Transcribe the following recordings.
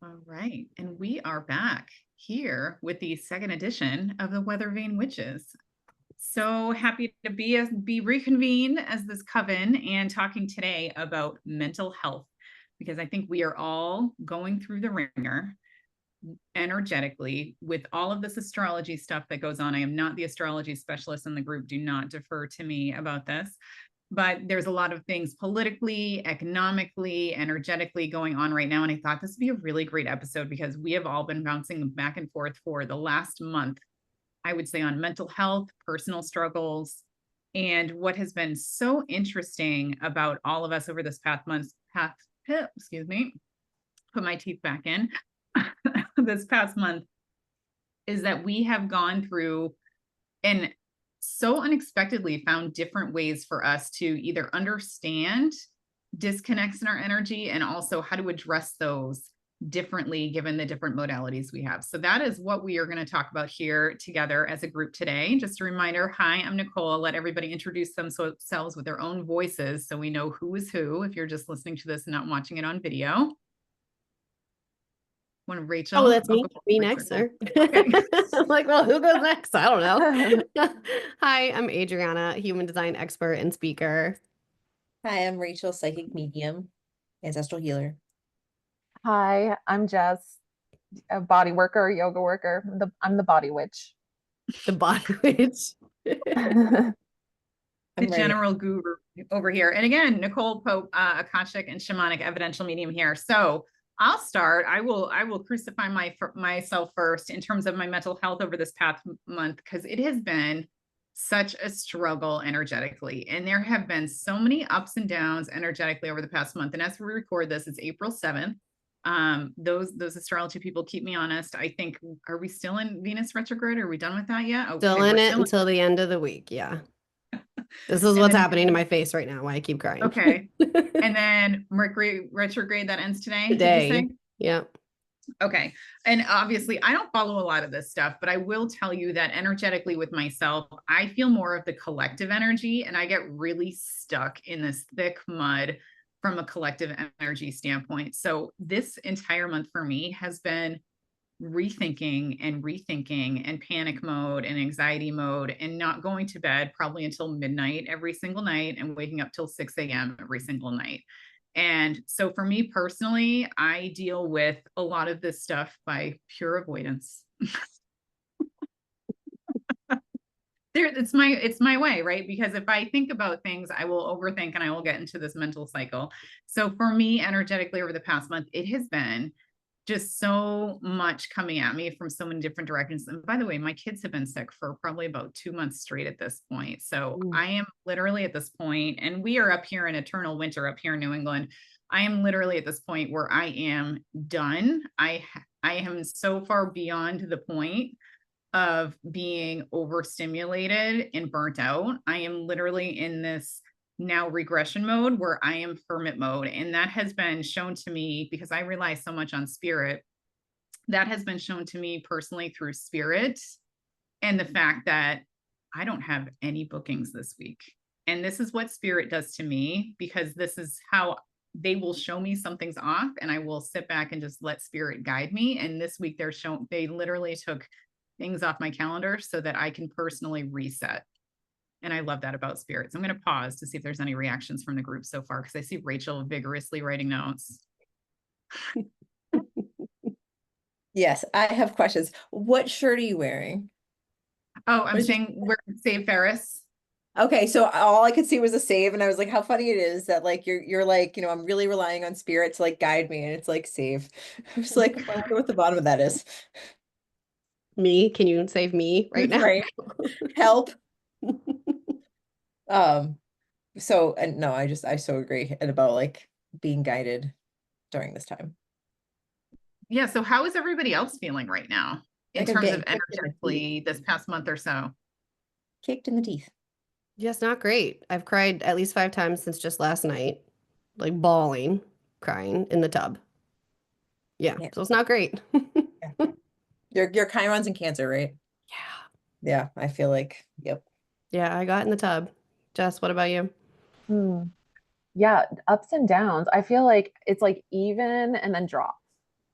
All right. And we are back here with the second edition of the Weathervane Witches. So happy to be reconvened as this coven and talking today about mental health, because I think we are all going through the ringer energetically with all of this astrology stuff that goes on. I am not the astrology specialist in the group. Do not defer to me about this. But there's a lot of things politically, economically, energetically going on right now. And I thought this would be a really great episode because we have all been bouncing back and forth for the last month, I would say, on mental health, personal struggles. And what has been so interesting about all of us over this excuse me, put my teeth back in, this past month is that we have gone through and so unexpectedly found different ways for us to either understand disconnects in our energy and also how to address those differently given the different modalities we have. So that is what we are going to talk about here together as a group today. Just a reminder, hi, I'm Nicole. I'll let everybody introduce themselves with their own voices so we know who is who if you're just listening to this and not watching it on video. When Rachel. Oh, that's me. Me next, sir. Okay. I'm like, well, who goes next? I don't know. Hi, I'm Adriana, human design expert and speaker. Hi, I'm Rachel, psychic medium, ancestral healer. Hi, I'm Jess, a body worker, yoga worker. I'm the body witch. The body witch. The general guru over here. And again, Nicole Pope, Akashic and shamanic evidential medium here. So I'll start. I will crucify myself first in terms of my mental health over this past month, because it has been such a struggle energetically. And there have been so many ups and downs energetically over the past month. And as we record this, it's April 7th. Those astrology people keep me honest. I think, are we still in Venus retrograde? Are we done with that yet? Okay, still in it until the end of the week. Yeah. This is what's happening to my face right now. Why I keep crying. Okay. And then Mercury retrograde that ends today. Today. Yeah. Okay. And obviously I don't follow a lot of this stuff, but I will tell you that energetically with myself, I feel more of the collective energy and I get really stuck in this thick mud from a collective energy standpoint. So this entire month for me has been rethinking and panic mode and anxiety mode and not going to bed probably until midnight every single night and waking up till 6 a.m. every single night. And so for me personally, I deal with a lot of this stuff by pure avoidance. It's my way, right? Because if I think about things, I will overthink and I will get into this mental cycle. So for me, energetically over the past month, it has been just so much coming at me from so many different directions. And by the way, my kids have been sick for probably about 2 months straight at this point. So I am literally at this point, and we are up here in eternal winter up here in New England. I am literally at this point where I am done. I am so far beyond the point of being overstimulated and burnt out. I am literally in this now regression mode where I am hermit mode. And that has been shown to me because I rely so much on spirit. That has been shown to me personally through spirit and the fact that I don't have any bookings this week. And this is what spirit does to me, because this is how they will show me something's off and I will sit back and just let spirit guide me. And this week they literally took things off my calendar so that I can personally reset. And I love that about spirits. I'm going to pause to see if there's any reactions from the group so far, because I see Rachel vigorously writing notes. Yes, I have questions. What shirt are you wearing? Oh, I'm saying we're Save Ferris. Okay, so all I could see was a save, and I was like, how funny it is that like you're like, I'm really relying on spirit to like guide me, and it's like save. I was like, I wonder what the bottom of that is. Me? Can you save me right now? Right. Help. So and no, I so agree about like being guided during this time. Yeah. So how is everybody else feeling right now in terms of energetically this past month or so? Kicked in the teeth. Just not great. I've cried at least 5 times since just last night, like bawling, crying in the tub. Yeah. So it's not great. Yeah. Your Chiron's in Cancer, right? Yeah. Yeah, I feel like, yep. Yeah, I got in the tub. Jess, what about you? Yeah, ups and downs. I feel like it's like even and then drops.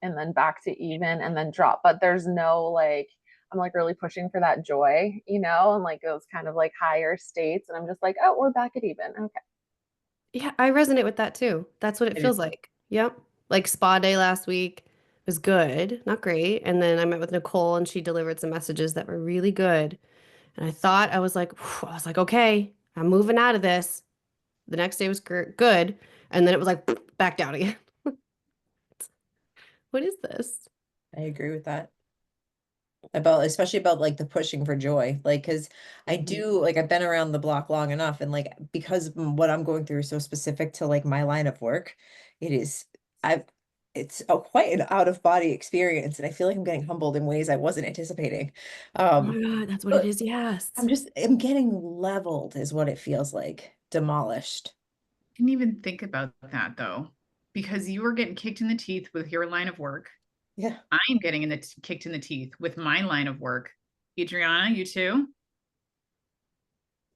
and then back to even and then drop. But there's no like, I'm like really pushing for that joy, you know, and like those kind of like higher states. And I'm just like, oh, we're back at even. Okay. Yeah, I resonate with that too. That's what it I do. feels like. Yep. Like spa day last week was good, not great. And then I met with Nicole and she delivered some messages that were really good. And I thought I was like, okay, I'm moving out of this. The next day was good. And then it was like back down again. What is this? I agree with that. About especially about like the pushing for joy, like because I Mhm. do like I've been around the block long enough, and like because what I'm going through is so specific to like my line of work, it is I've it's quite an out of body experience, and I feel like I'm getting humbled in ways I wasn't anticipating. Oh my Um, God, that's what it but is. Yes. I'm getting leveled is what it feels like, demolished. Didn't even think about that though, because you were getting kicked in the teeth with your line of work. Yeah. I'm getting kicked in the teeth with my line of work. Adriana, you too?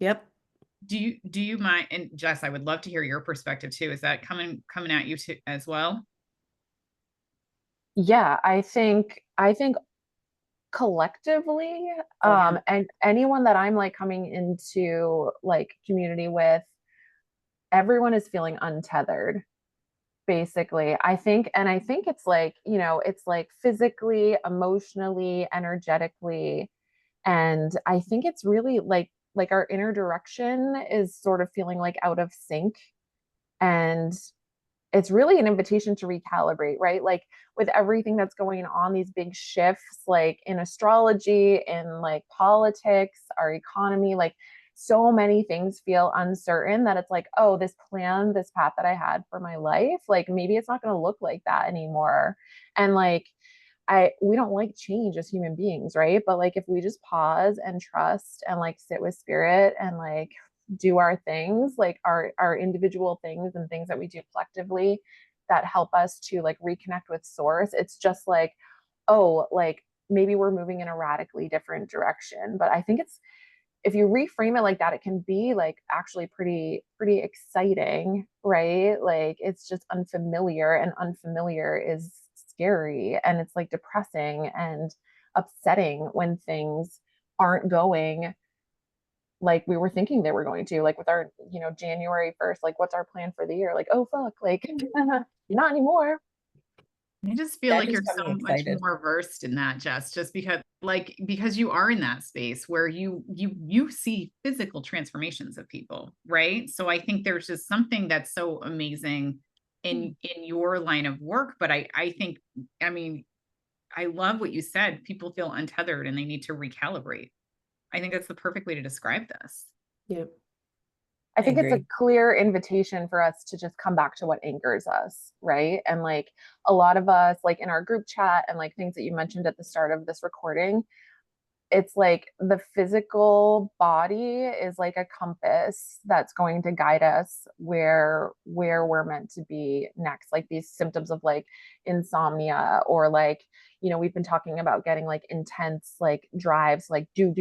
Yep. Do you mind? And Jess, I would love to hear your perspective too. Is that coming at you too as well? Yeah, I think collectively, Oh yeah. and anyone that I'm like coming into like community with, everyone is feeling untethered, basically. I think it's like, you know, it's like physically, emotionally, energetically. And I think it's really like our inner direction is sort of feeling like out of sync. And it's really an invitation to recalibrate, right? Like with everything that's going on, these big shifts, like in astrology, in like politics, our economy, like so many things feel uncertain that it's like, oh, this plan, this path that I had for my life, like maybe it's not going to look like that anymore. And like, we don't like change as human beings, right? But like if we just pause and trust and like sit with spirit and like do our things, like our individual things and things that we do collectively that help us to like reconnect with source, it's just like, oh, like maybe we're moving in a radically different direction. But I think it's, if you reframe it like that, it can be like actually pretty exciting, right? Like it's just unfamiliar, and unfamiliar is scary, and it's like depressing and upsetting when things aren't going like we were thinking they were going to, like with our, you know, January 1st, like what's our plan for the year? Like, oh fuck, like not anymore. I just feel That like you're just got me so much excited. more versed in that, Jess, just because you are in that space where you see physical transformations of people, right? So I think there's just something that's so amazing in your line of work. But I think, I mean, I love what you said. People feel untethered and they need to recalibrate. I think that's the perfect way to describe this. Yep. I I think it's a agree. clear invitation for us to just come back to what anchors us, right? And like a lot of us, like in our group chat and like things that you mentioned at the start of this recording, it's like the physical body is like a compass that's going to guide us where we're meant to be next, like these symptoms of like insomnia, or like, you know, we've been talking about getting like intense like drives, like do,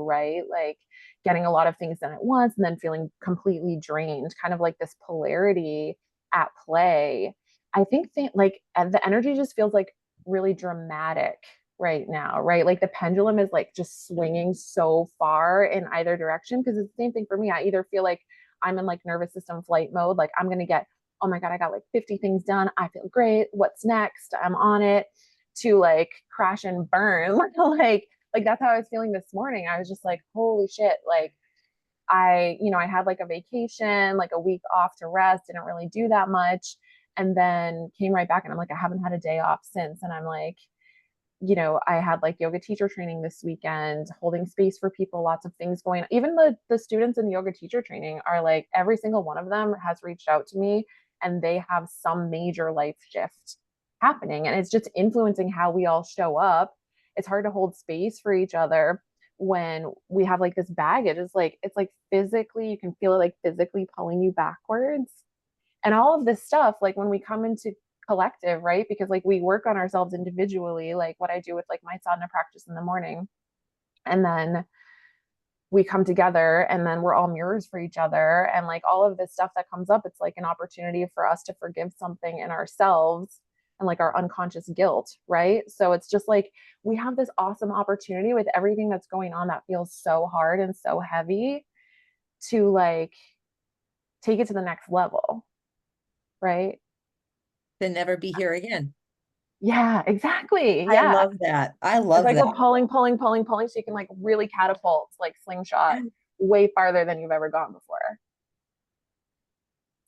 right? Like getting a lot of things done at once and then feeling completely drained, kind of like this polarity at play. I think like the energy just feels like really dramatic right now, right? Like the pendulum is like just swinging so far in either direction, because it's the same thing for me. I either feel like I'm in like nervous system flight mode, like I'm going to get, oh my God, I got like 50 things done. I feel great. What's next? I'm on it, to like crash and burn. like that's how I was feeling this morning. I was just like, holy shit. Like you know, I had like a vacation, like a week off to rest, didn't really do that much. And then came right back and I'm like, I haven't had a day off since. And I'm like, you know, I had like yoga teacher training this weekend, holding space for people, lots of things going on. Even the students in yoga teacher training are like, every single one of them has reached out to me and they have some major life shift happening. And it's just influencing how we all show up. It's hard to hold space for each other when we have like this baggage. It's like physically, you can feel it like physically pulling you backwards. And all of this stuff, like when we come into collective, right? Because like we work on ourselves individually, like what I do with like my sadhana practice in the morning. And then we come together and then we're all mirrors for each other. And like all of this stuff that comes up, it's like an opportunity for us to forgive something in ourselves and like our unconscious guilt, right? So it's just like we have this awesome opportunity with everything that's going on that feels so hard and so heavy to like take it to the next level, right? To never be here again. Yeah, exactly. I Yeah. love that. I It's love like that. we're pulling so you can like really catapult, like slingshot way farther than you've ever gone before.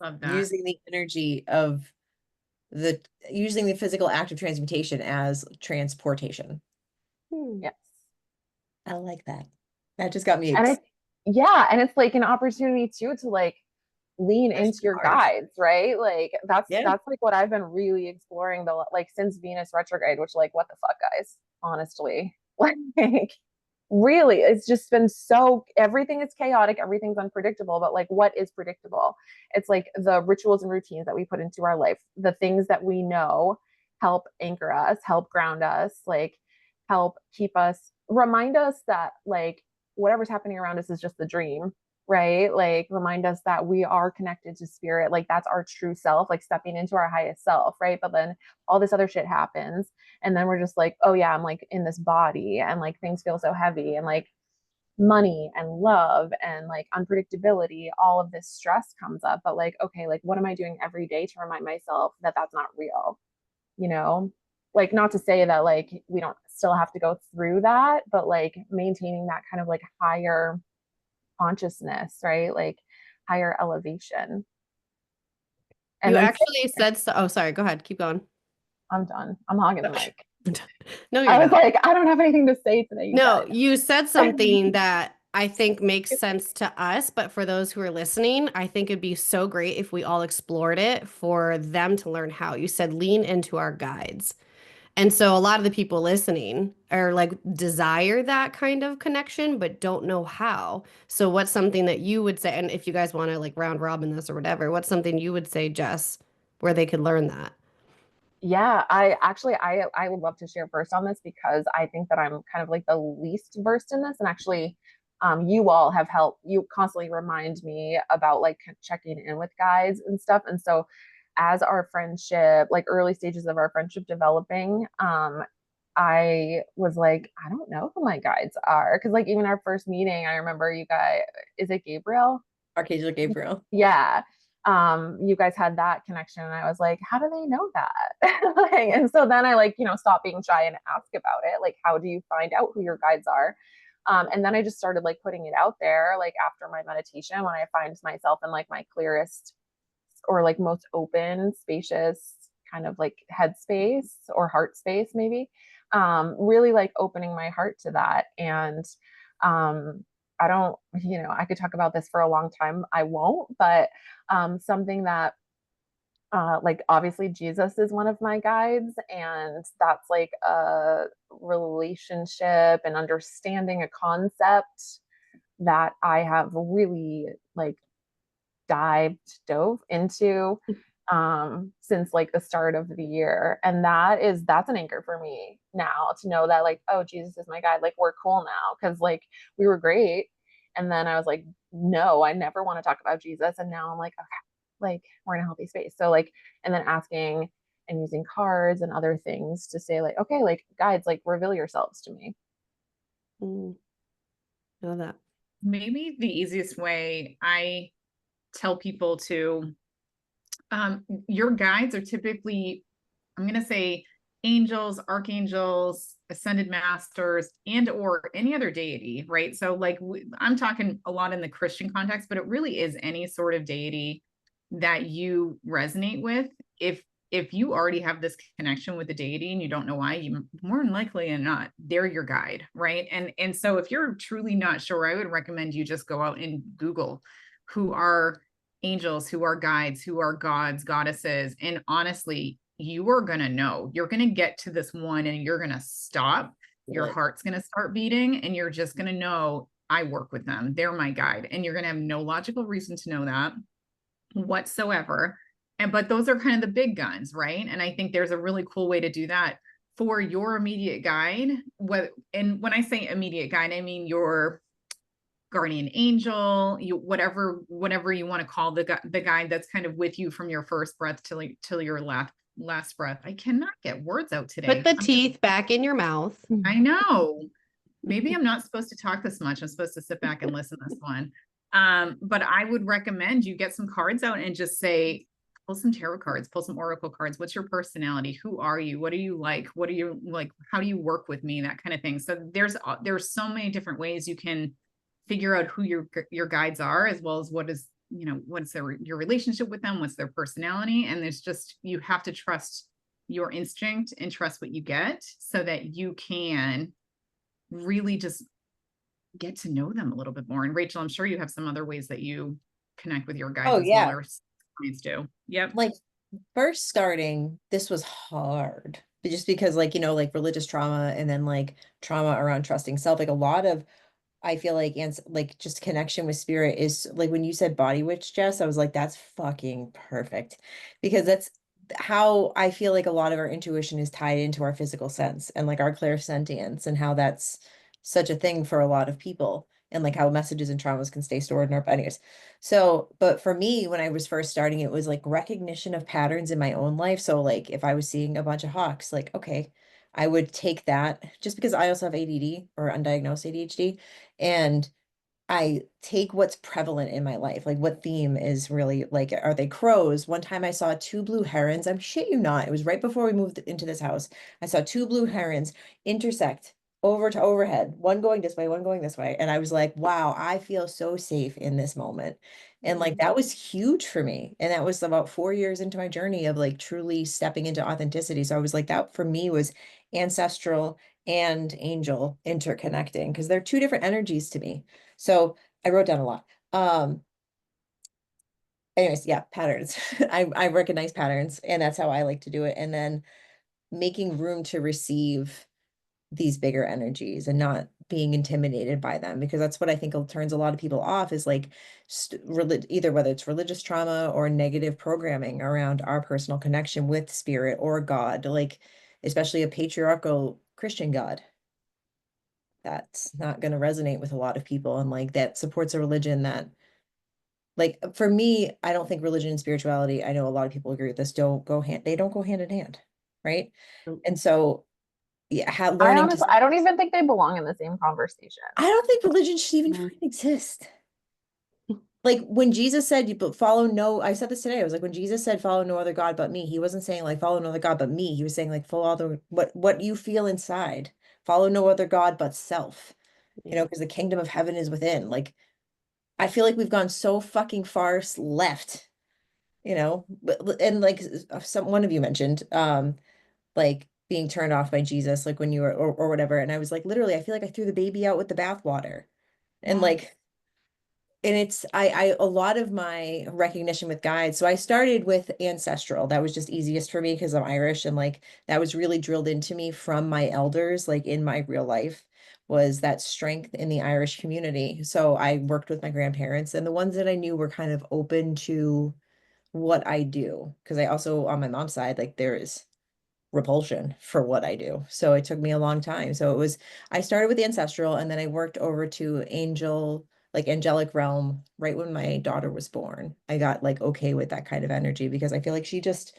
Love that. Using the energy of using the physical act of transmutation as transportation. Yes. I like that. That just got me And excited. it's, yeah, and it's like an opportunity too to like lean into your Hard. guides, right? Like Yeah. that's like what I've been really exploring the like since Venus retrograde, which like what the fuck, guys, honestly. Like really, it's just been so everything is chaotic, everything's unpredictable, but like what is predictable? It's like the rituals and routines that we put into our life, the things that we know help anchor us, help ground us, like help keep us, remind us that like whatever's happening around us is just the dream, right? Like remind us that we are connected to spirit, like that's our true self, like stepping into our highest self, right? But then all this other shit happens and then we're just like, oh yeah, I'm like in this body and like things feel so heavy and like money and love and like unpredictability, all of this stress comes up. But like, okay, like what am I doing every day to remind myself that that's not real, you know? Like not to say that like we don't still have to go through that, but like maintaining that kind of like higher consciousness, right? Like higher elevation. And You then actually said so. Oh, sorry. Go ahead. Keep going. I'm done. I'm hogging the mic. No, you're I was not. like, I don't have anything to say today, you No, guys. you said something that I think makes sense to us, but for those who are listening, I think it'd be so great if we all explored it for them to learn how. You said lean into our guides. And so a lot of the people listening are like desire that kind of connection, but don't know how. So what's something that you would say, and if you guys want to like round robin this or whatever, what's something you would say, Jess, where they could learn that? Yeah, I actually I would love to share first on this because I think that I'm kind of like the least versed in this. And actually, you all have helped, you constantly remind me about like checking in with guides and stuff. And so as our friendship, like early stages of our friendship developing, I was like, I don't know who my guides are. Cause like even our first meeting, I remember you guys, is it Gabriel? Archangel Gabriel. Yeah. You guys had that connection and I was like, how do they know that? Like, and so then I like, you know, stopped being shy and ask about it. Like, how do you find out who your guides are? And then I just started like putting it out there, like after my meditation, when I find myself in like my clearest or like most open, spacious kind of like headspace or heart space, maybe. Really like opening my heart to that. And I don't, you know, I could talk about this for a long time. I won't, but something that like obviously Jesus is one of my guides, and that's like a relationship and understanding a concept that I have really like dove into since like the start of the year. And that's an anchor for me now to know that like, oh, Jesus is my guide, like we're cool now, because like we were great and then I was like, no, I never want to talk about Jesus, and now I'm like, okay, like we're in a healthy space. So like, and then asking and using cards and other things to say like, okay, like guides, like reveal yourselves to me. I love that. Maybe the easiest way I tell people to, your guides are typically, I'm going to say angels, archangels, ascended masters, and or any other deity, right? So like I'm talking a lot in the Christian context, but it really is any sort of deity that you resonate with. If you already have this connection with the deity and you don't know why, you more than likely than not, they're your guide, right? And so if you're truly not sure, I would recommend you just go out and Google who are angels, who are guides, who are gods, goddesses. And honestly, you are going to know. You're going to get to this one and you're going to stop. Your heart's going to start beating and you're just going to know, I work with them. They're my guide. And you're going to have no logical reason to know that whatsoever. But those are kind of the big guns, right? And I think there's a really cool way to do that for your immediate guide. And when I say immediate guide, I mean your guardian angel, whatever you want to call the guide that's kind of with you from your first breath till your last last breath. I cannot get words out today. Put the teeth back in your mouth. I know. Maybe I'm not supposed to talk this much. I'm supposed to sit back and listen to this one. But I would recommend you get some cards out and just say, pull some tarot cards, pull some oracle cards. What's your personality? Who are you? What do you like? What do you like? How do you work with me? That kind of thing. So there's so many different ways you can figure out who your guides are, as well as what is, what's your relationship with them, what's their personality. And there's just, you have to trust your instinct and trust what you get so that you can really just get to know them a little bit more. And Rachel, I'm sure you have some other ways that you connect with your guides as well, or clients do. Yep. Like first starting, this was hard, but just because like, like religious trauma and then like trauma around trusting self, like a lot of, I feel like, and like just connection with spirit is like when you said body witch, Jess, I was like, that's fucking perfect, because that's how I feel like a lot of our intuition is tied into our physical sense and like our clairsentience, and how that's such a thing for a lot of people, and like how messages and traumas can stay stored in our bodies. So, but for me, when I was first starting, it was like recognition of patterns in my own life. So like if I was seeing a bunch of hawks, like, okay, I would take that, just because I also have ADD or undiagnosed ADHD. And I take what's prevalent in my life, like what theme is really like, are they crows? One time I saw two blue herons. I'm shit you not. It was right before we moved into this house. I saw two blue herons intersect over to overhead, one going this way, one going this way. And I was like, wow, I feel so safe in this moment. And like that was huge for me. And that was about 4 years into my journey of like truly stepping into authenticity. So I was like, that for me was ancestral and angel interconnecting, because they're two different energies to me. So I wrote down a lot. Anyways, yeah, patterns. I recognize patterns, and that's how I like to do it. And then making room to receive these bigger energies and not being intimidated by them, because that's what I think turns a lot of people off, is like either whether it's religious trauma or negative programming around our personal connection with spirit or God, like especially a patriarchal Christian God. That's not going to resonate with a lot of people, and like that supports a religion that, like, for me, I don't think religion and spirituality, I know a lot of people agree with this, they don't go hand in hand, right? And so yeah, I don't even think they belong in the same conversation. I don't think religion should even fucking exist. Like when Jesus said, I said this today, I was like, when Jesus said, follow no other God but me, he wasn't saying like, follow no other God but me. He was saying like, follow what you feel inside, follow no other God but self, because the kingdom of heaven is within. Like, I feel like we've gone so fucking far left, and like one of you mentioned, like being turned off by Jesus, like when you were, or whatever. And I was like, literally, I feel like I threw the baby out with the bathwater. And like, and it's, a lot of my recognition with guides. So I started with ancestral. That was just easiest for me because I'm Irish. And like, that was really drilled into me from my elders, like in my real life, was that strength in the Irish community. So I worked with my grandparents, and the ones that I knew were kind of open to what I do. Because I also, on my mom's side, like there is repulsion for what I do. So it took me a long time. So I started with the ancestral, and then I worked over to angelic realm right when my daughter was born. I got like okay with that kind of energy, because I feel like kids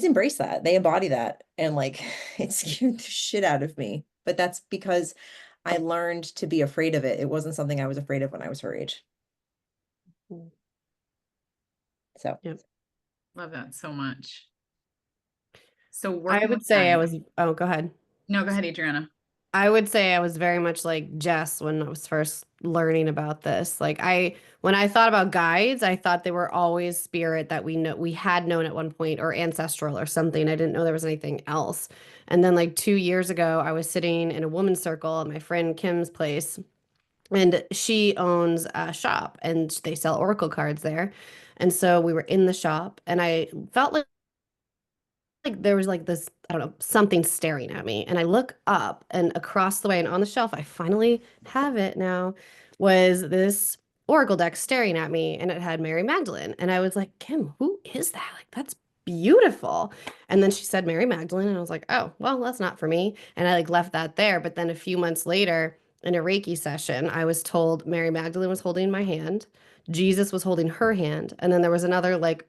embrace that. They embody that. And like it scared the shit out of me. But that's because I learned to be afraid of it. It wasn't something I was afraid of when I was her age. So Yep. Love that so much. So I would say go ahead. No, go ahead, Adriana. I would say I was very much like Jess when I was first learning about this. Like when I thought about guides, I thought they were always spirit that we had known at one point, or ancestral or something. I didn't know there was anything else. And then like 2 years ago, I was sitting in a woman's circle at my friend Kim's place, and she owns a shop and they sell oracle cards there. And so we were in the shop, and I felt like there was like this, I don't know, something staring at me. And I look up, and across the way and on the shelf, I finally have it now, was this oracle deck staring at me, and it had Mary Magdalene. And I was like, Kim, who is that? Like, that's beautiful. And then she said Mary Magdalene, and I was like, oh, well, that's not for me. And I like left that there. But then a few months later in a Reiki session, I was told Mary Magdalene was holding my hand, Jesus was holding her hand, and then there was another like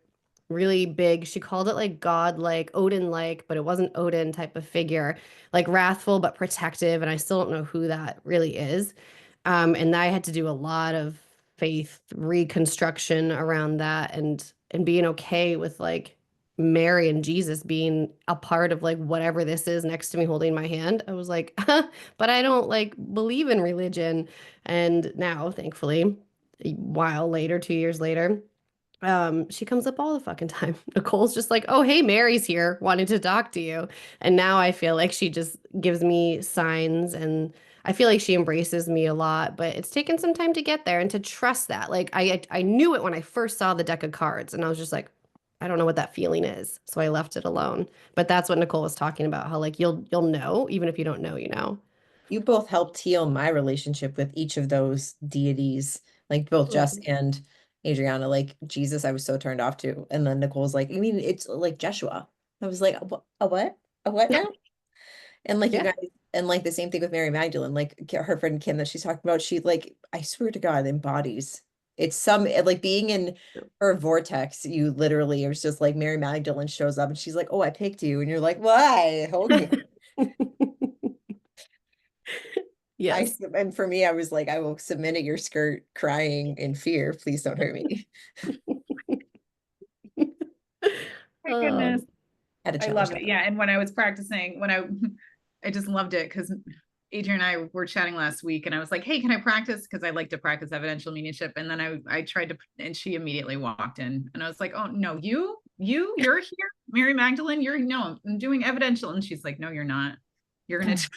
really big. She called it like God-like, Odin-like, but it wasn't Odin type of figure, like wrathful but protective. And I still don't know who that really is. And I had to do a lot of faith reconstruction around that and being okay with like Mary and Jesus being a part of like whatever this is next to me holding my hand. I was like, but I don't like believe in religion. And now, thankfully, a while later, 2 years later, she comes up all the fucking time. Nicole's just like, oh, hey, Mary's here, wanting to talk to you. And now I feel like she just gives me signs and I feel like she embraces me a lot, but it's taken some time to get there and to trust that. Like I knew it when I first saw the deck of cards and I was just like, I don't know what that feeling is. So I left it alone. But that's what Nicole was talking about, how like you'll know, even if you don't know, you know. You both helped heal my relationship with each of those deities, like both Jess Mhm. and Adriana. Like Jesus, I was so turned off to. And then Nicole's like, I mean, it's like Jeshua. I was like, a what? A what now? And like you Yeah. guys, and like the same thing with Mary Magdalene, like her friend Kim that she's talking about, she like, I swear to God, embodies. It's some like being in her vortex, you literally, it was just like Mary Magdalene shows up and she's like, oh, I picked you. And you're like, why? Okay. Yes. And for me, I was like, I will submit at your skirt crying in fear. Please don't hurt me. My goodness. Had to I challenge love it. that. Yeah. And when I was practicing, I just loved it because Adrian and I were chatting last week and I was like, hey, can I practice? Because I like to practice evidential mediumship. And then I tried to, and she immediately walked in and I was like, oh, no, you're here, Mary Magdalene. No, I'm doing evidential. And she's like, no, you're not. You're going to.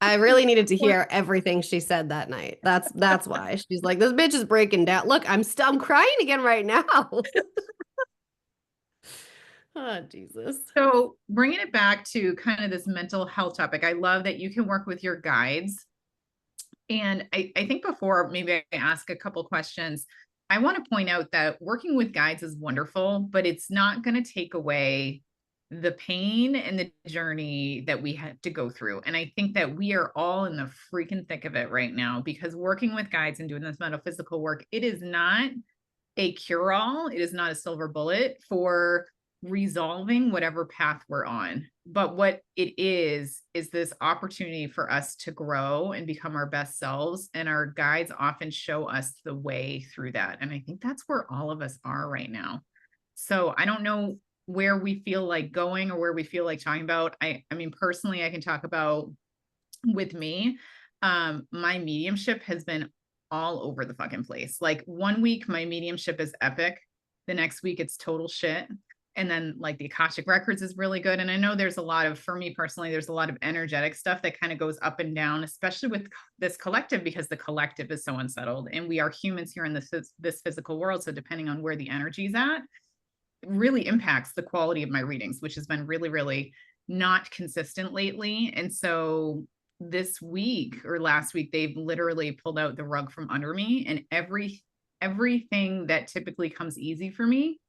I really needed to hear everything she said that night. That's why. She's like, this bitch is breaking down. Look, I'm crying again right now. Oh, Jesus. So bringing it back to kind of this mental health topic, I love that you can work with your guides. And I think before maybe I ask a couple questions, I want to point out that working with guides is wonderful, but it's not going to take away the pain and the journey that we had to go through. And I think that we are all in the freaking thick of it right now because working with guides and doing this metaphysical work, it is not a cure-all. It is not a silver bullet for resolving whatever path we're on. But what it is this opportunity for us to grow and become our best selves. And our guides often show us the way through that. And I think that's where all of us are right now. So I don't know where we feel like going or where we feel like talking about. I mean, personally, I can talk about with me. My mediumship has been all over the fucking place. Like 1 week, my mediumship is epic. The next week, it's total shit. And then like the Akashic Records is really good. And I know there's a lot of, for me personally, there's a lot of energetic stuff that kind of goes up and down, especially with this collective, because the collective is so unsettled. And we are humans here in this physical world. So depending on where the energy is at, it really impacts the quality of my readings, which has been really, really not consistent lately. And so this week or last week, they've literally pulled out the rug from under me, and everything that typically comes easy for me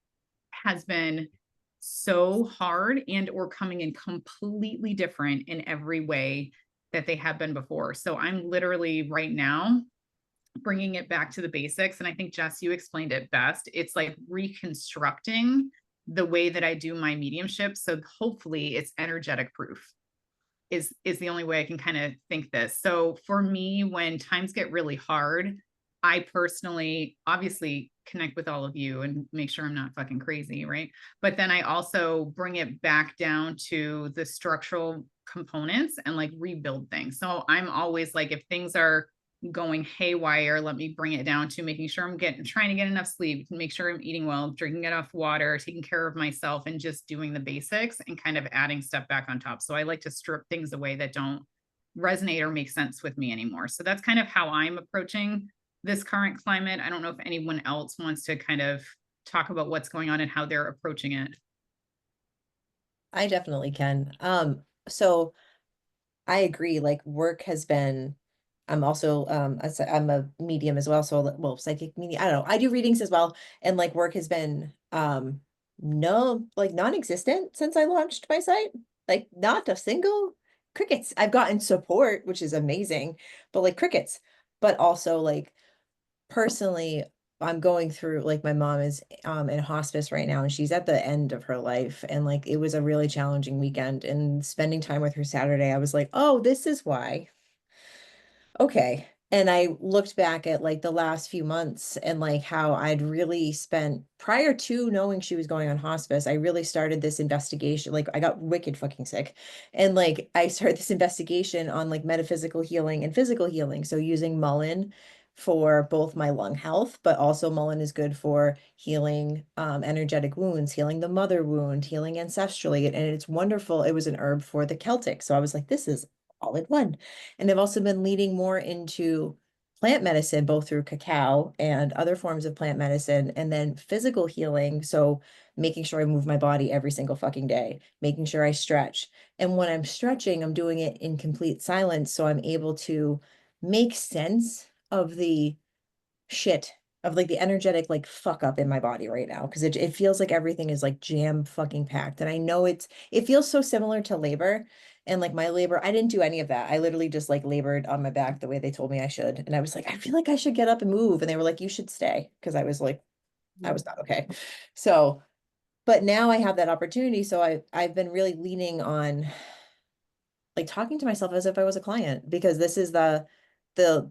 has been so hard and or coming in completely different in every way that they have been before. So I'm literally right now bringing it back to the basics. And I think, Jess, you explained it best. It's like reconstructing the way that I do my mediumship. So hopefully it's energetic proof is the only way I can kind of think this. So for me, when times get really hard, I personally obviously connect with all of you and make sure I'm not fucking crazy, right? But then I also bring it back down to the structural components and like rebuild things. So I'm always like, if things are going haywire, let me bring it down to making sure I'm trying to get enough sleep, make sure I'm eating well, drinking enough water, taking care of myself, and just doing the basics and kind of adding stuff back on top. So I like to strip things away that don't resonate or make sense with me anymore. So that's kind of how I'm approaching this current climate. I don't know if anyone else wants to kind of talk about what's going on and how they're approaching it. I definitely can. So I agree. Like work has been, I'm also I'm a medium as well. So well, psychic medium. I don't know. I do readings as well. And like work has been no, like non-existent since I launched my site. Like not a single crickets. I've gotten support, which is amazing, but like crickets. But also like personally, I'm going through, like, my mom is in hospice right now, and she's at the end of her life, and like it was a really challenging weekend, and spending time with her Saturday, I was like, oh, this is why. Okay. And I looked back at like the last few months and like how I'd really spent prior to knowing she was going on hospice, I really started this investigation. Like I got wicked fucking sick. And like I started this investigation on like metaphysical healing and physical healing. So using Mullen for both my lung health, but also Mullen is good for healing energetic wounds, healing the mother wound, healing ancestrally. And it's wonderful. It was an herb for the Celtic. So I was like, this is all in one. And I've also been leading more into plant medicine, both through cacao and other forms of plant medicine, and then physical healing. So making sure I move my body every single fucking day, making sure I stretch. And when I'm stretching, I'm doing it in complete silence. So I'm able to make sense of the shit, of like the energetic like fuck up in my body right now, because it feels like everything is like jam fucking packed. And I know it feels so similar to labor. And like my labor, I didn't do any of that. I literally just like labored on my back the way they told me I should. And I was like, I feel like I should get up and move. And they were like, you should stay. Because I was like, I was not okay. So, but now I have that opportunity. So I've been really leaning on like talking to myself as if I was a client, because this is the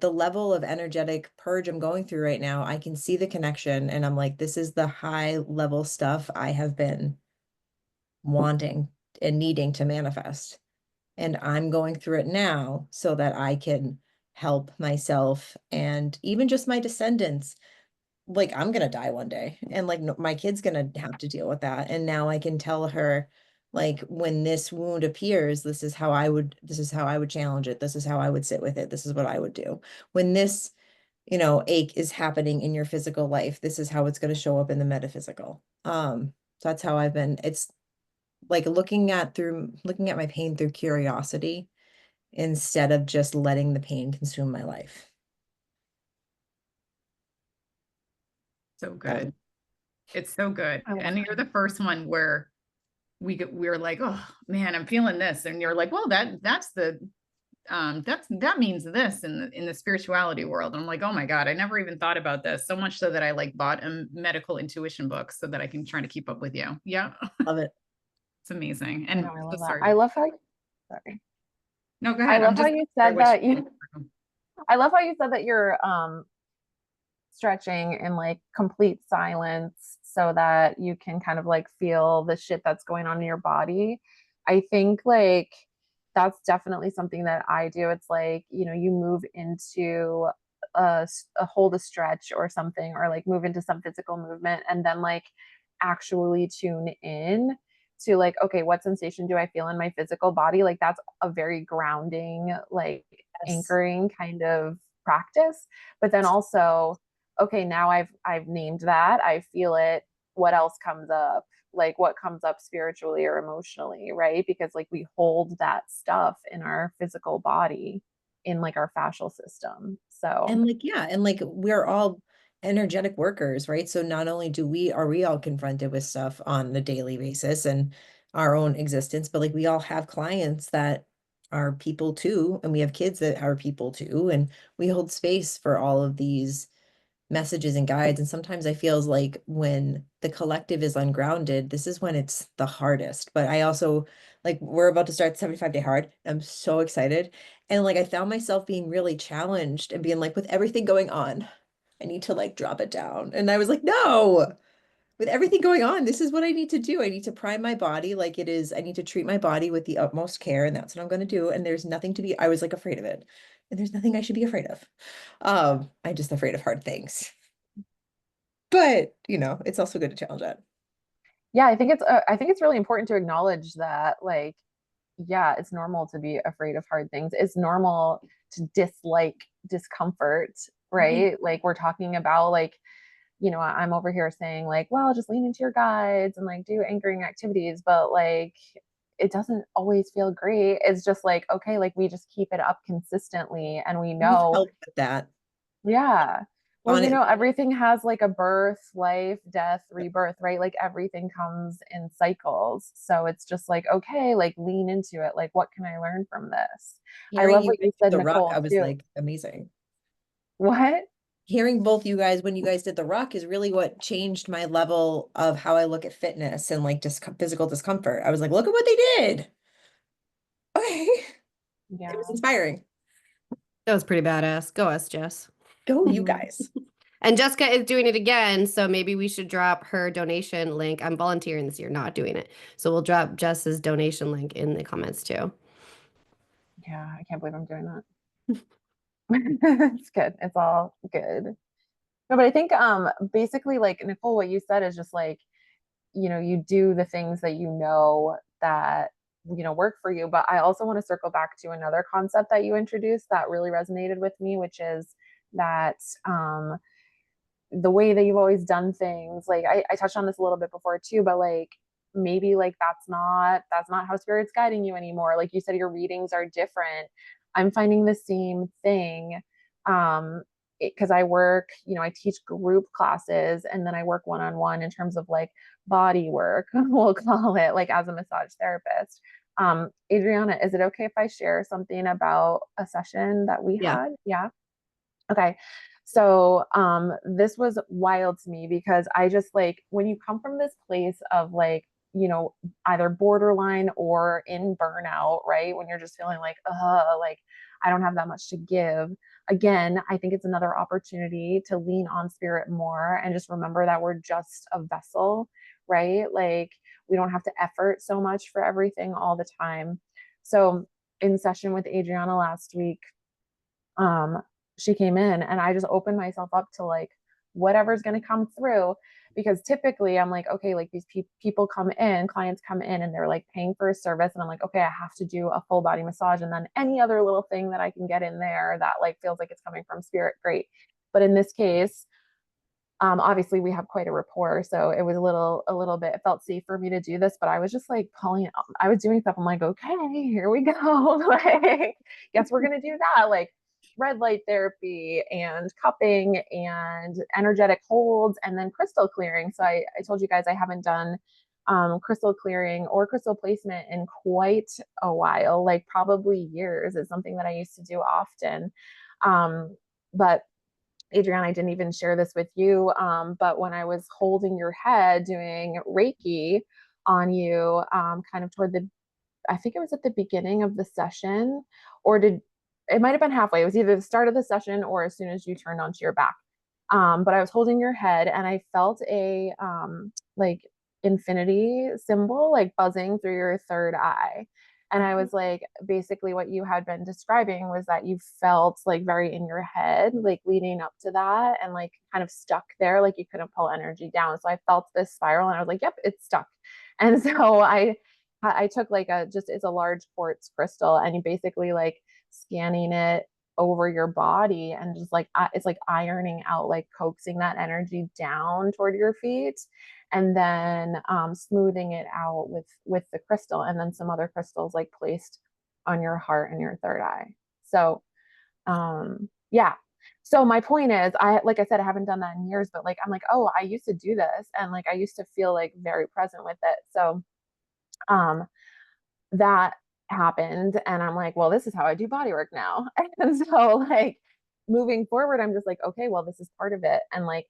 level of energetic purge I'm going through right now. I can see the connection, and I'm like, this is the high level stuff I have been wanting and needing to manifest. And I'm going through it now so that I can help myself and even just my descendants. Like I'm gonna die one day, and like no, my kid's gonna have to deal with that. And now I can tell her, like, when this wound appears, this is how I would challenge it. This is how I would sit with it. This is what I would do. When this, ache is happening in your physical life, this is how it's going to show up in the metaphysical. So that's how I've been. It's like looking at my pain through curiosity instead of just letting the pain consume my life. So That good. It's so good. I love And you're the first one where we're like, oh man, I'm feeling this. And you're like, well, that means this in the spirituality world. And I'm like, oh my God, I never even thought about this. So much so that I like bought a medical intuition book so that I can try to keep up with you. Yeah. love it. It's amazing. I know, And I so love that. sorry. Sorry. No, go I ahead. love I'm how just you I said wish that I love how you said that you're stretching in like complete silence so that you can kind of like feel the shit that's going on in your body. I think like that's definitely something that I do. It's like, you move into a hold a stretch or something, or like move into some physical movement, and then like actually tune in to like, okay, what sensation do I feel in my physical body? Like that's a very grounding, like Yes. anchoring kind of practice. But then also, okay, now I've named that. I feel it. What else comes up? Like what comes up spiritually or emotionally, right? Because like we hold that stuff in our physical body in like our fascial system. So And like, yeah, and like we're all energetic workers, right? So not only are we all confronted with stuff on a daily basis and our own existence, but like we all have clients that are people too, and we have kids that are people too, and we hold space for all of these messages and guides. And sometimes I feels like when the collective is ungrounded, this is when it's the hardest. But I also like we're about to start 75-day hard. I'm so excited. And like I found myself being really challenged and being like, with everything going on, I need to like drop it down. And I was like, no, with everything going on, this is what I need to do. I need to prime my body like it is. I need to treat my body with the utmost care, and that's what I'm going to do. And there's nothing to be, I was like afraid of it. And there's nothing I should be afraid of. I'm just afraid of hard things. But, it's also good to challenge that. yeah, I think it's really important to acknowledge that like, yeah, it's normal to be afraid of hard things. It's normal to dislike discomfort, Right. right? Like we're talking about like, I'm over here saying like, well, just lean into your guides and like do anchoring activities, but like it doesn't always feel great. It's just like, okay, like we just keep it up consistently and we We know, help with that yeah. Well, on it. everything has like a birth, life, death, rebirth, right? Like everything comes in cycles. So it's just like, okay, like lean into it. Like, what can I learn from this? I Hearing love you what get you through said, the rut, Nicole, I was too. like, amazing. What? hearing both you guys when you guys did the rock is really what changed my level of how I look at fitness and like just physical discomfort. I was like, look at what they did. Okay. Yeah. It was inspiring. That was pretty badass. Go us, Jess. Go you guys. And Jessica is doing it again, so maybe we should drop her donation link. I'm volunteering this year, not doing it. So we'll drop Jess's donation link in the comments too. Yeah, I can't believe I'm doing that. It's good. It's all good. No, but I think basically like Nicole, what you said is just like, you do the things that that work for you. But I also want to circle back to another concept that you introduced that really resonated with me, which is that the way that you've always done things, like I touched on this a little bit before too, but like maybe like that's not how spirit's guiding you anymore. Like you said, your readings are different. I'm finding the same thing. Because I work, I teach group classes and then I work one-on-one in terms of like body work, we'll call it, like as a massage therapist. Adriana, is it okay if I share something about a session that we Yeah. had? Yeah. Okay. So this was wild to me because I just like when you come from this place of like, either borderline or in burnout, right? When you're just feeling like I don't have that much to give. Again, I think it's another opportunity to lean on spirit more and just remember that we're just a vessel, right? Like we don't have to effort so much for everything all the time. So in session with Adriana last week, um, she came in and I just opened myself up to like whatever's going to come through, because typically I'm like, okay, like these people come in, clients come in and they're like paying for a service. And I'm like, okay, I have to do a full body massage. And then any other little thing that I can get in there that like feels like it's coming from spirit, great. But in this case, obviously we have quite a rapport. So it was a little bit, it felt safe for me to do this, but I was just like pulling, I was doing stuff. I'm like, okay, here we go. Like, guess we're going to do that. Like, red light therapy and cupping and energetic holds and then crystal clearing. So I told you guys I haven't done crystal clearing or crystal placement in quite a while, like probably years. Is something that I used to do often. But Adriana, I didn't even share this with you, but when I was holding your head doing Reiki on you, kind of I think it was at the beginning of the session, or it might have been halfway. It was either the start of the session or as soon as you turned onto your back. But I was holding your head and I felt a like infinity symbol like buzzing through your third eye. And I was like, basically what you had been describing was that you felt like very in your head, like leading up to that and like kind of stuck there, like you couldn't pull energy down. So I felt this spiral and I was like, yep, it's stuck. And so I took like it's a large quartz crystal and you basically like scanning it over your body and just like it's like ironing out, like coaxing that energy down toward your feet and then smoothing it out with the crystal and then some other crystals like placed on your heart and your third eye. So yeah. So my point is, like I said, I haven't done that in years, but like I'm like, oh, I used to do this and like I used to feel like very present with it. So that happened and I'm like, well, this is how I do body work now. And so like moving forward, I'm just like, okay, well, this is part of it. And like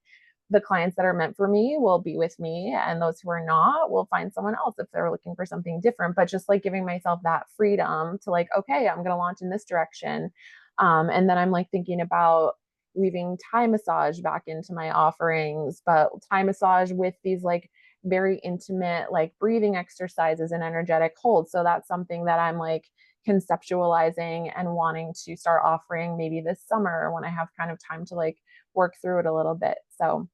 the clients that are meant for me will be with me and those who are not will find someone else if they're looking for something different. But just like giving myself that freedom to like, okay, I'm going to launch in this direction. And then I'm like thinking about weaving Thai massage back into my offerings, but Thai massage with these like very intimate like breathing exercises and energetic holds. So that's something that I'm like conceptualizing and wanting to start offering maybe this summer when I have kind of time to like work through it a little bit. So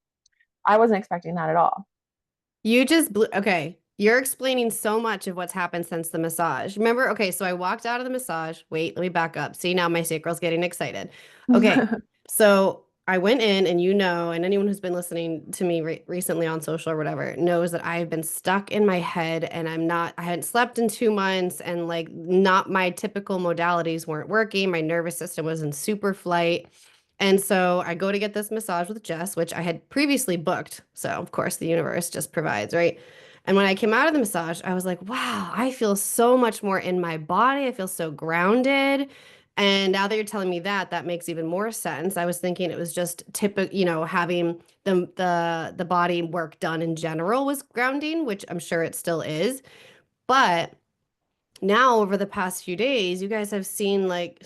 I wasn't expecting that at all. You just blew, okay. You're explaining so much of what's happened since the massage. Remember, okay, so I walked out of the massage. Wait, let me back up. See, now my sacral's getting excited. Okay, so I went in, and and anyone who's been listening to me recently on social or whatever knows that I've been stuck in my head, and I hadn't slept in 2 months, and like not my typical modalities weren't working. My nervous system was in super flight. And so I go to get this massage with Jess, which I had previously booked. So, of course, the universe just provides, right? And when I came out of the massage, I was like, wow, I feel so much more in my body. I feel so grounded. And now that you're telling me that, that makes even more sense. I was thinking it was just typical, having the body work done in general was grounding, which I'm sure it still is. But now over the past few days, you guys have seen like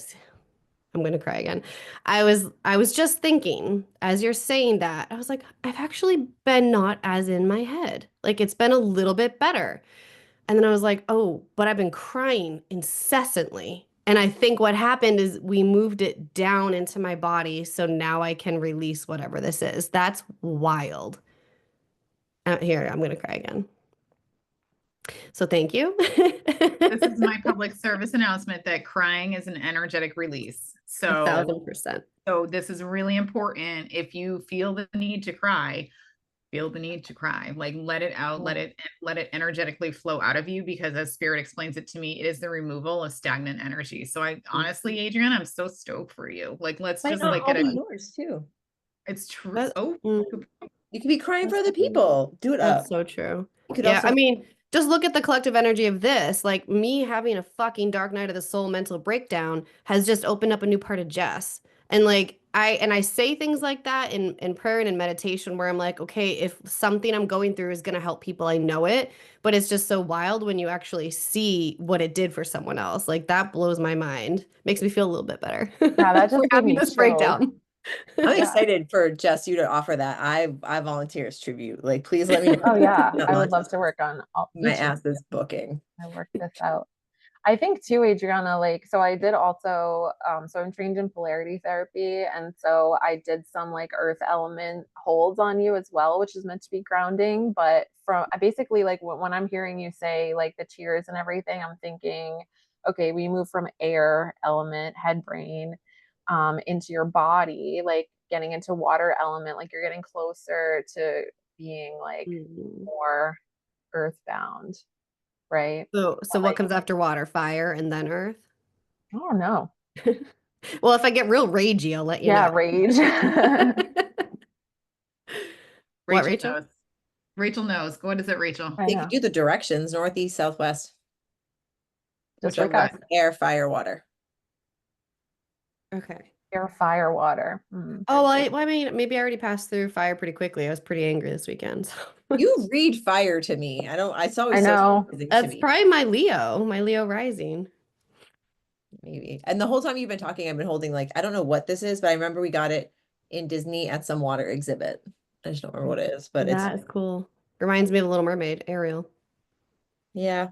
I'm gonna cry again. I was just thinking as you're saying that, I was like, I've actually been not as in my head. Like it's been a little bit better. And then I was like, oh, but I've been crying incessantly. And I think what happened is we moved it down into my body. So now I can release whatever this is. That's wild. Here, I'm going to cry again. So thank you. This is my public service announcement that crying is an energetic release. So 1,000%. So this is really important. If you feel the need to cry, feel the need to cry. Like let it out, let it energetically flow out of you, because as spirit explains it to me, it is the removal of stagnant energy. So I honestly, Adrian, I'm so stoked for you. Like let's Why just not like all get be it. yours too? It's true. That- Oh, mm. You could be crying for other people. Do it up. That's so true. You could Yeah, also I mean, just look at the collective energy of this. Like me having a fucking dark night of the soul mental breakdown has just opened up a new part of Jess. And like I say things like that in prayer and in meditation where I'm like, okay, if something I'm going through is gonna help people, I know it. But it's just so wild when you actually see what it did for someone else. Like that blows my mind. Makes me feel a little bit better. Yeah, that just for gave having me this chills. breakdown. I'm Yeah. excited for Jess you to offer that. I volunteer as tribute. Like, please let me know. Oh yeah, Not I would launch love to work on my each of ass is booking. I work this out. I think too, Adriana, like, so I did also, so I'm trained in polarity therapy. And so I did some like earth element holds on you as well, which is meant to be grounding. But from I basically like when I'm hearing you say like the tears and everything, I'm thinking, okay, we move from air element, head brain, into your body, like getting into water element, like you're getting closer to being like more earthbound, right? So what comes after water? Fire and then earth? I don't know. Well, if I get real ragey, I'll let you Yeah, know. rage. What, Rachel Rachel? knows. Rachel knows. What is it, Rachel? I They know. could do the directions, northeast, southwest. Just Which are like us. what? Air, fire, water. Okay. Air, fire, water. Mm. Oh, well, I mean, maybe I already passed through fire pretty quickly. I was pretty angry this weekend. So. You read fire to me. It's I always so know. surprising to That's me. probably my Leo rising. Maybe. And the whole time you've been talking, I've been holding like, I don't know what this is, but I remember we got it in Disney at some water exhibit. I just don't remember what it is, but That is cool. Reminds me of the Little Mermaid, Ariel. yeah,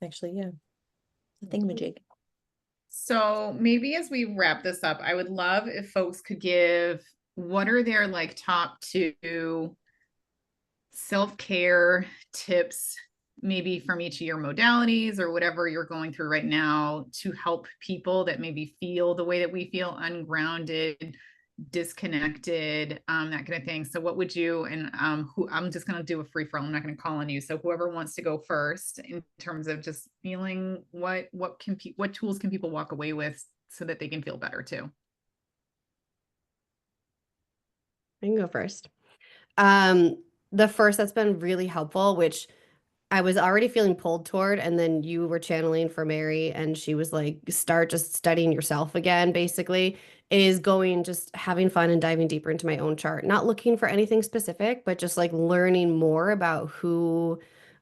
actually, yeah. The thingamajig. So maybe as we wrap this up, I would love if folks could give what are their like top two self-care tips, maybe from each of your modalities or whatever you're going through right now, to help people that maybe feel the way that we feel, ungrounded, disconnected, that kind of thing. So what would you, and who, I'm just going to do a free for all, I'm not going to call on you. So whoever wants to go first in terms of just feeling what tools can people walk away with so that they can feel better too? I can go first. Um, the first that's been really helpful, which I was already feeling pulled toward, and then you were channeling for Mary, and she was like, start just studying yourself again, basically, is going just having fun and diving deeper into my own chart. Not looking for anything specific, but just like learning more about who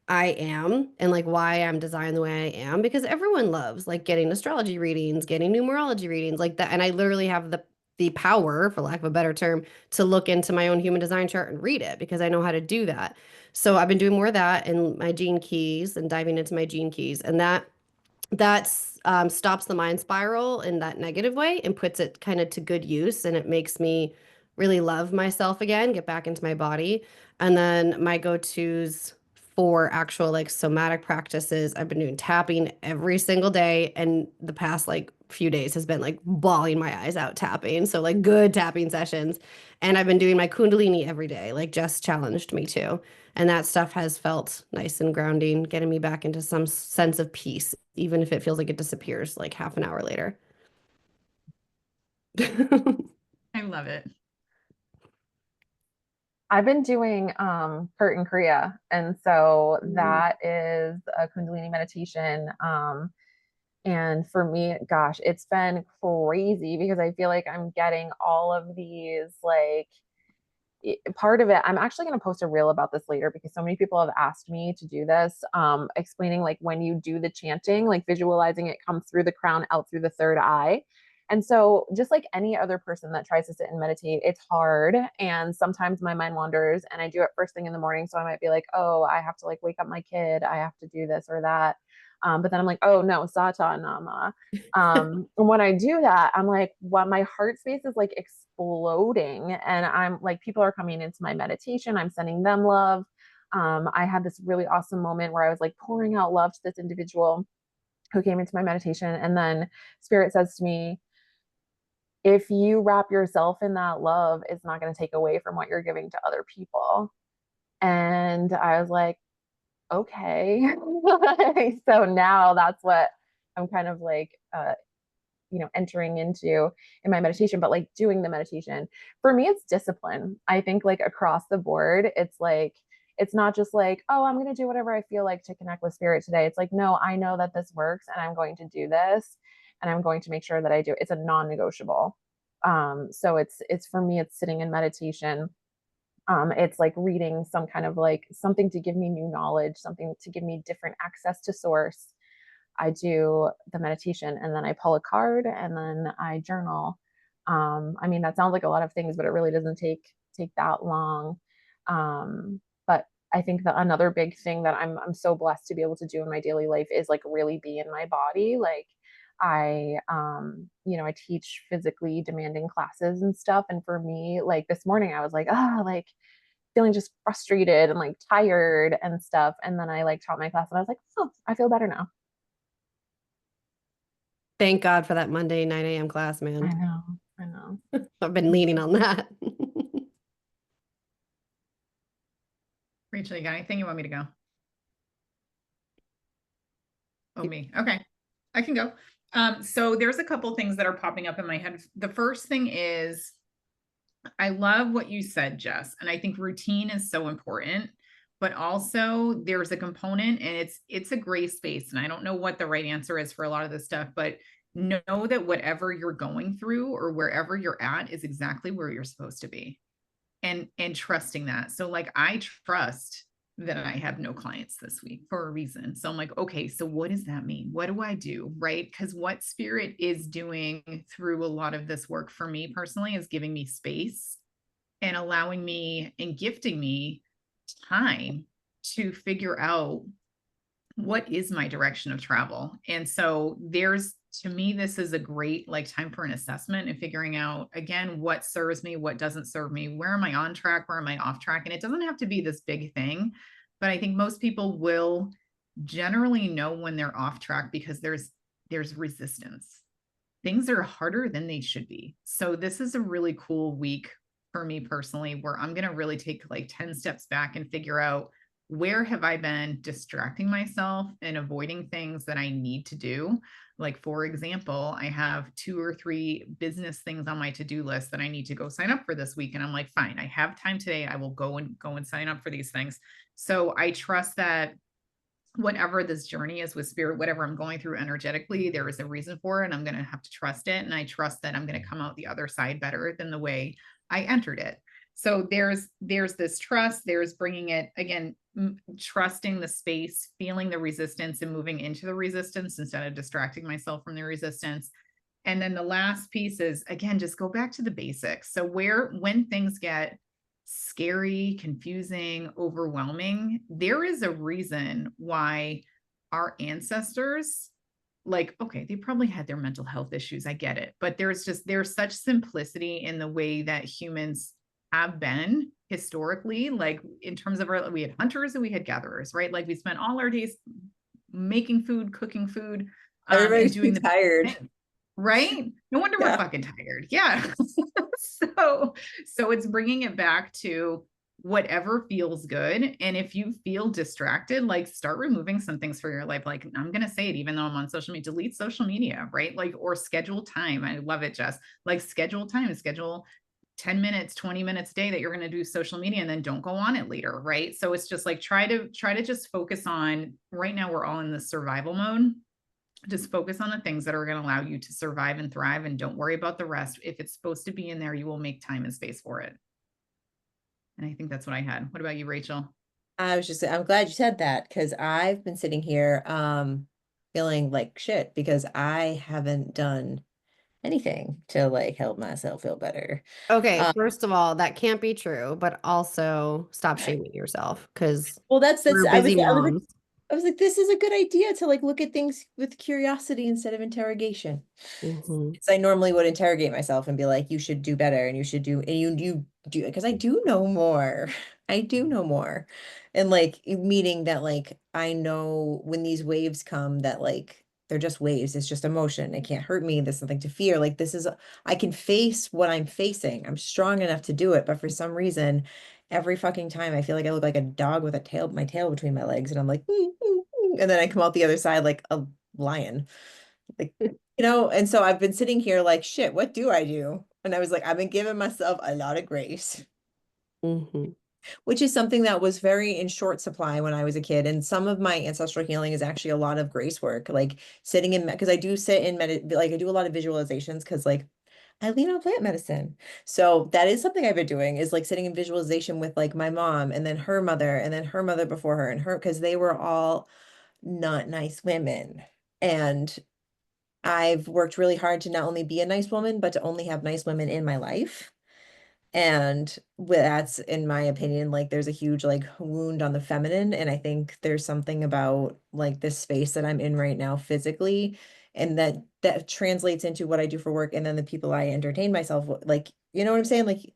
I am and like why I'm designed the way I am, because everyone loves like getting astrology readings, getting numerology readings like that. And I literally have the power, for lack of a better term, to look into my own human design chart and read it because I know how to do that. So I've been doing more of that in my gene keys and diving into my gene keys. And that stops the mind spiral in that negative way and puts it kind of to good use. And it makes me really love myself again, get back into my body. And then my go-tos for actual like somatic practices, I've been doing tapping every single day. And the past like few days has been like bawling my eyes out tapping. So like good tapping sessions. And I've been doing my Kundalini every day, like Jess challenged me to. And that stuff has felt nice and grounding, getting me back into some sense of peace, even if it feels like it disappears like half an hour later. I love it. I've been doing Kurt and Kriya, and so that is a Kundalini meditation. And for me, gosh, it's been crazy because I feel like I'm getting all of these like part of it. I'm actually going to post a reel about this later because so many people have asked me to do this, explaining like when you do the chanting, like visualizing it come through the crown out through the third eye. And so just like any other person that tries to sit and meditate, it's hard. And sometimes my mind wanders and I do it first thing in the morning. So I might be like, oh, I have to like wake up my kid. I have to do this or that. But then I'm like, oh no, Sata Nama. And when I do that, I'm like, what my heart space is like exploding. And I'm like, people are coming into my meditation. I'm sending them love. I had this really awesome moment where I was like pouring out love to this individual who came into my meditation. And then Spirit says to me, if you wrap yourself in that love, it's not going to take away from what you're giving to other people. And I was like, okay. So now that's what I'm kind of like, entering into in my meditation, but like doing the meditation for me, it's discipline. I think like across the board, it's like, it's not just like, oh, I'm going to do whatever I feel like to connect with spirit today. It's like, no, I know that this works and I'm going to do this and I'm going to make sure that I do. It's a non-negotiable. So it's for me, it's sitting in meditation. It's like reading some kind of like something to give me new knowledge, something to give me different access to source. I do the meditation and then I pull a card and then I journal. I mean, that sounds like a lot of things, but it really doesn't take that long. But I think that another big thing that I'm so blessed to be able to do in my daily life is like really be in my body. Like I teach physically demanding classes and stuff. And for me, like this morning, I was like, like feeling just frustrated and like tired and stuff. And then I like taught my class and I was like, oh, I feel better now. Thank God for that Monday 9 a.m. class, I man. know. I know. I've been leaning on that. Rachel, you got anything you want me to go? Oh, me. Okay. I can go. So there's a couple things that are popping up in my head. The first thing is I love what you said, Jess, and I think routine is so important, but also there's a component and it's a gray space. And I don't know what the right answer is for a lot of this stuff, but know that whatever you're going through or wherever you're at is exactly where you're supposed to be. And trusting that. So like I trust that I have no clients this week for a reason. So I'm like, okay, so what does that mean? What do I do? Right? Because what spirit is doing through a lot of this work for me personally is giving me space and allowing me and gifting me time to figure out what is my direction of travel. And so to me, this is a great like time for an assessment and figuring out again, what serves me, what doesn't serve me, where am I on track, where am I off track? And it doesn't have to be this big thing, but I think most people will generally know when they're off track because there's resistance. Things are harder than they should be. So this is a really cool week for me personally, where I'm going to really take like 10 steps back and figure out where have I been distracting myself and avoiding things that I need to do. Like, for example, I have 2 or 3 business things on my to-do list that I need to go sign up for this week. And I'm like, fine, I have time today. I will go and sign up for these things. So I trust that whatever this journey is with spirit, whatever I'm going through energetically, there is a reason for it. And I'm going to have to trust it. And I trust that I'm going to come out the other side better than the way I entered it. So there's this trust, there's bringing it again, trusting the space, feeling the resistance and moving into the resistance instead of distracting myself from the resistance. And then the last piece is, again, just go back to the basics. So when things get scary, confusing, overwhelming, there is a reason why our ancestors, like, okay, they probably had their mental health issues. I get it. But there's such simplicity in the way that humans have been historically, like in terms of we had hunters and we had gatherers, right? Like we spent all our days making food, cooking food, Everybody's and doing too tired. Right? No wonder we're Yeah. fucking tired. Yeah. So it's bringing it back to whatever feels good. And if you feel distracted, like start removing some things for your life. Like I'm going to say it, even though I'm on social media, delete social media, right? Like, or schedule time. I love it, Jess. Like schedule time, schedule 10 minutes, 20 minutes a day that you're going to do social media and then don't go on it later. Right. So it's just like, try to just focus on right now. We're all in the survival mode. Just focus on the things that are going to allow you to survive and thrive, and don't worry about the rest. If it's supposed to be in there, you will make time and space for it. And I think that's what I had. What about you, Rachel? I'm glad you said that because I've been sitting here feeling like shit because I haven't done anything to like help myself feel better. Okay, Um, first of all, that can't be true, but also stop shaming yourself because well, that's we're busy moms. I was like, this is a good idea to like look at things with curiosity instead of interrogation. Hmm. Because I normally would interrogate myself and be like, you should do better and you should do, and you do, because I do know more. I do know more. And like, meaning that like, I know when these waves come that like, they're just waves. It's just emotion. It can't hurt me. There's nothing to fear. Like, I can face what I'm facing. I'm strong enough to do it. But for some reason, every fucking time I feel like I look like a dog with my tail between my legs. And I'm like, and then I come out the other side like a lion. Like, and so I've been sitting here like, shit, what do I do? And I was like, I've been giving myself a lot of grace, Hmm. which is something that was very in short supply when I was a kid. And some of my ancestral healing is actually a lot of grace work, like sitting in, because I do sit in like I do a lot of visualizations because like I lean on plant medicine. So that is something I've been doing is like sitting in visualization with like my mom and then her mother and then her mother before her and her, because they were all not nice women. And I've worked really hard to not only be a nice woman, but to only have nice women in my life. And that's, in my opinion, like there's a huge like wound on the feminine. And I think there's something about like this space that I'm in right now physically, and that translates into what I do for work and then the people I entertain myself with. Like, you know what I'm saying? Like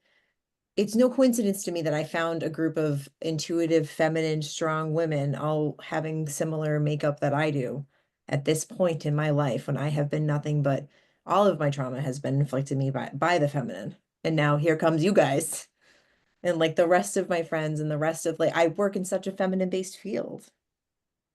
it's no coincidence to me that I found a group of intuitive, feminine, strong women all having similar makeup that I do at this point in my life when I have been nothing but all of my trauma has been inflicted me by the feminine. And now here comes you guys and like the rest of my friends and the rest of like I work in such a feminine based field.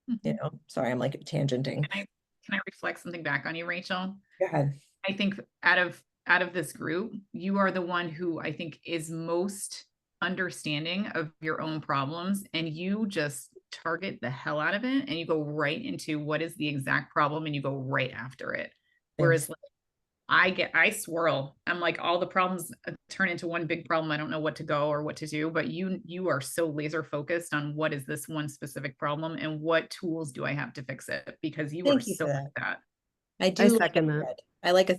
Mhm. Sorry, I'm like tangenting. Can I reflect something back on you, Rachel? Go ahead. I think out of this group, you are the one who I think is most understanding of your own problems, and you just target the hell out of it and you go right into what is the exact problem and you go right after it. Thanks. Whereas like, I swirl. I'm like all the problems turn into one big problem. I don't know what to go or what to do, but you are so laser focused on what is this one specific problem and what tools do I have to fix it, because you are Thank you so for like that. that. I I do like a second that. thread. I like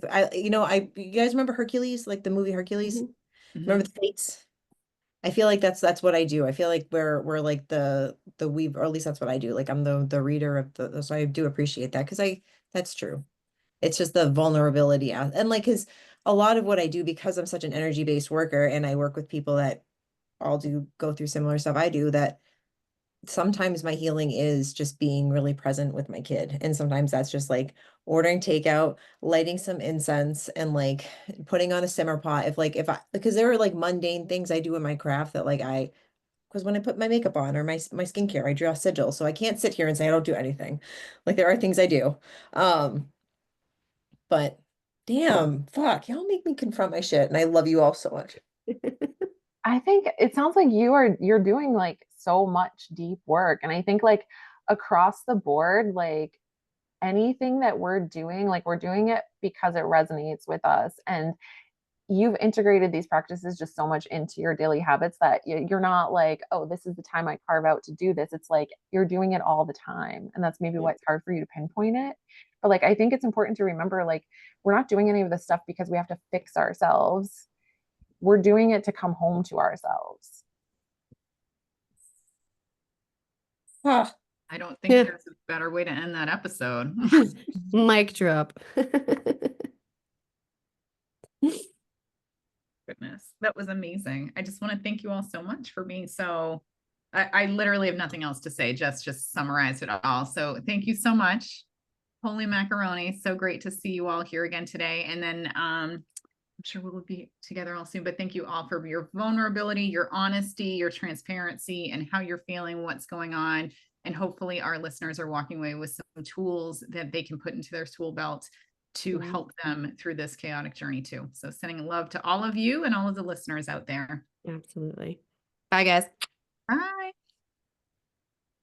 you guys remember Hercules, like the movie Hercules? Hmm. Mhm. Remember the fates? I feel like that's what I do. I feel like we're like the weave, or at least that's what I do. Like I'm the reader of so I do appreciate that because I that's true. It's just the vulnerability out and like because a lot of what I do because I'm such an energy-based worker and I work with people that all do go through similar stuff I do, that sometimes my healing is just being really present with my kid. And sometimes that's just like ordering takeout, lighting some incense, and like putting on a simmer pot. If I, because there are like mundane things I do in my craft that like because when I put my makeup on or my skincare, I draw sigils. So I can't sit here and say I don't do anything. Like there are things I do. Um, but damn, fuck, y'all make me confront my shit. And I love you all so much. I think it sounds like you're doing like so much deep work. And I think like across the board, like anything that we're doing, like we're doing it because it resonates with us. And you've integrated these practices just so much into your daily habits that you're not like, oh, this is the time I carve out to do this. It's like you're doing it all the time. And that's maybe why it's hard for you to pinpoint it. But like, I think it's important to remember, like, we're not doing any of this stuff because we have to fix ourselves. We're doing it to come home to ourselves. Ah, I don't think Yeah. there's a better way to end that episode. Mic drop. Goodness, that was amazing. I just want to thank you all so much for being so. I literally have nothing else to say. Just summarized it all. So thank you so much. Holy macaroni. So great to see you all here again today. And then I'm sure we'll be together all soon, but thank you all for your vulnerability, your honesty, your transparency, and how you're feeling, what's going on. And hopefully our listeners are walking away with some tools that they can put into their tool belt to help them through this chaotic journey too. So sending love to all of you and all of the listeners out there. Absolutely. Bye, guys. Bye.